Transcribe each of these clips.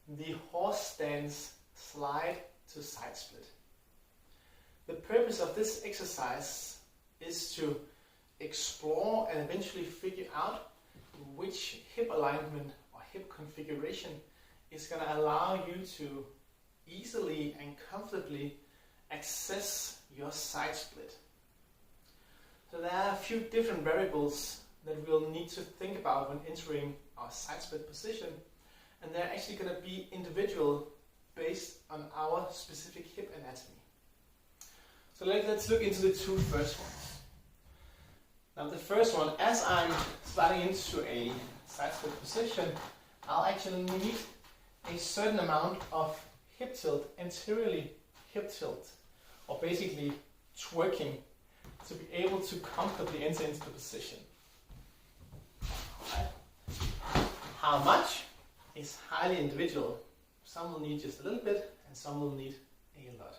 the horse stance slide to side split. The purpose of this exercise is to explore and eventually figure out which hip alignment or hip configuration is going to allow you to easily and comfortably access your side split. So there are a few different variables that we'll need to think about when entering our side split position, and they're actually going to be individual based on our specific hip anatomy. So let's look into the two first ones. Now the first one, as I'm sliding into a side split position, I'll actually need a certain amount of hip tilt, anteriorly hip tilt, or basically twerking, to be able to comfortably enter into the position. Right. How much is highly individual. Some will need just a little bit, and some will need a lot.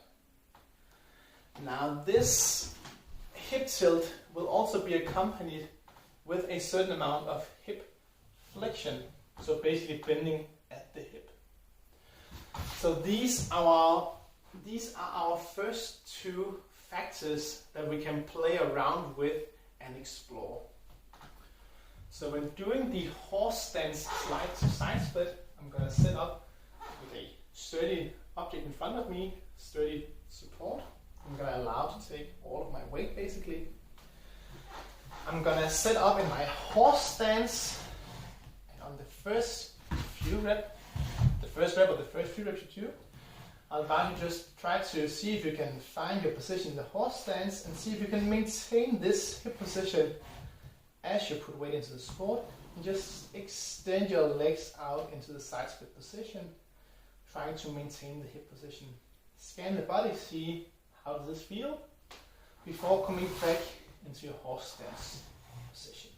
Now this hip tilt will also be accompanied with a certain amount of hip flexion, so basically bending at the hip. So these are our first two factors that we can play around with and explore. So when doing the horse stance slide to side split, I'm going to set up with a sturdy object in front of me, sturdy support. I'm going to allow to take all of my weight basically. I'm going to set up in my horse stance, and on the first few reps you do, I'll invite you to just try to see if you can find your position in the horse stance and see if you can maintain this hip position as you put weight into the support, and just extend your legs out into the side split position, trying to maintain the hip position. Scan the body, see how does this feel before coming back into your horse stance position.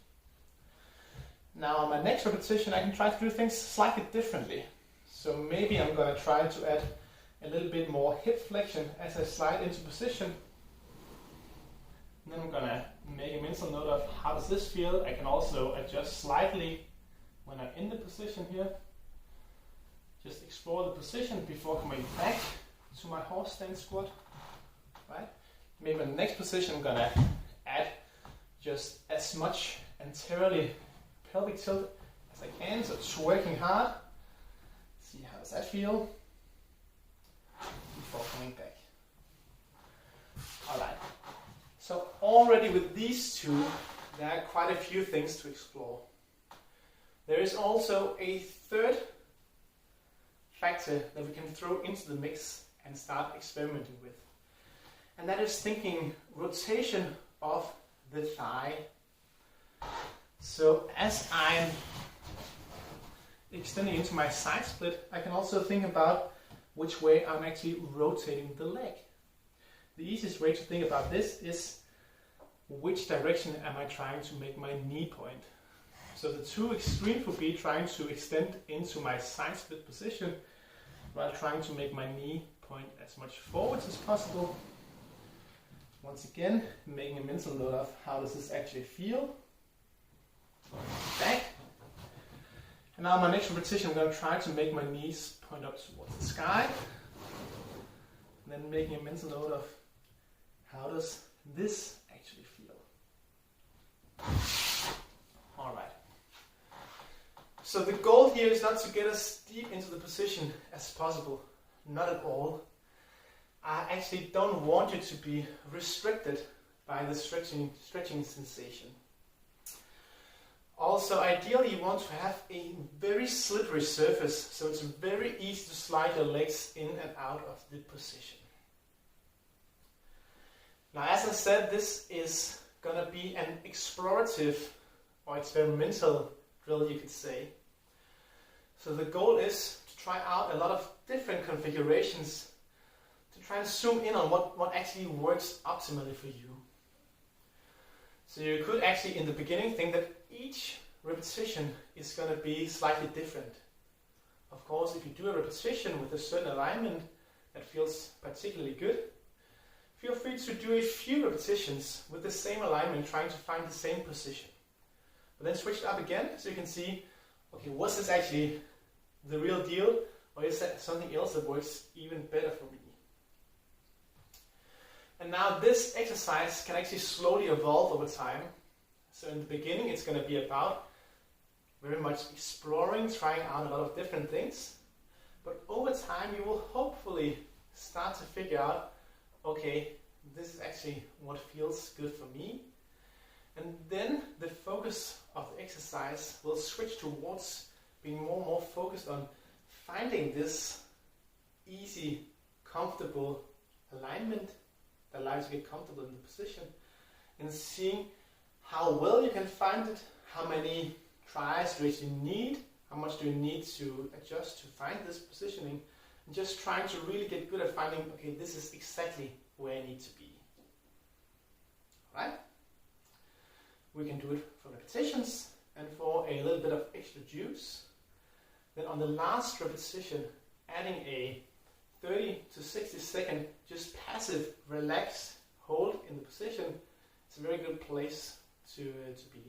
Now on my next repetition, I can try to do things slightly differently. So maybe I'm going to try to add a little bit more hip flexion as I slide into position. And then I'm going to make a mental note of how does this feel. I can also adjust slightly when I'm in the position here. Just explore the position before coming back to my horse stance squat. Right? Maybe in the next position I'm going to add just as much anteriorly pelvic tilt as I can, so twerking hard. See how does that feel before coming back. Alright, so already with these two, there are quite a few things to explore. There is also a third factor that we can throw into the mix and start experimenting with. And that is thinking rotation of the thigh. So as I'm extending into my side split, I can also think about which way I'm actually rotating the leg. The easiest way to think about this is which direction am I trying to make my knee point. So the two extremes would be trying to extend into my side split position while trying to make my knee point as much forwards as possible. Once again, making a mental note of how does this actually feel. Back. And now my next repetition, I'm going to try to make my knees point up towards the sky. And then making a mental note of how does this actually feel. Alright. So the goal here is not to get as deep into the position as possible. Not at all. I actually don't want you to be restricted by the stretching sensation. Also, ideally you want to have a very slippery surface, so it's very easy to slide your legs in and out of the position. Now, as I said, this is going to be an explorative or experimental drill, you could say. So the goal is to try out a lot of different configurations to try and zoom in on what actually works optimally for you. So you could actually in the beginning think that each repetition is going to be slightly different. Of course, if you do a repetition with a certain alignment that feels particularly good, feel free to do a few repetitions with the same alignment, trying to find the same position. But then switch it up again so you can see, okay, was this actually the real deal, Or is there something else that works even better for me? And now this exercise can actually slowly evolve over time. So in the beginning it's going to be about very much exploring, trying out a lot of different things. But over time you will hopefully start to figure out, okay, this is actually what feels good for me. And then the focus of the exercise will switch towards being more and more focused on finding this easy, comfortable alignment that allows you to get comfortable in the position, and seeing how well you can find it, how many tries do you need, how much do you need to adjust to find this positioning, and just trying to really get good at finding, okay, this is exactly where I need to be. Alright? We can do it for repetitions and for a little bit of extra juice. Then on the last repetition, adding a 30 to 60 second just passive relaxed hold in the position. It's a very good place to be.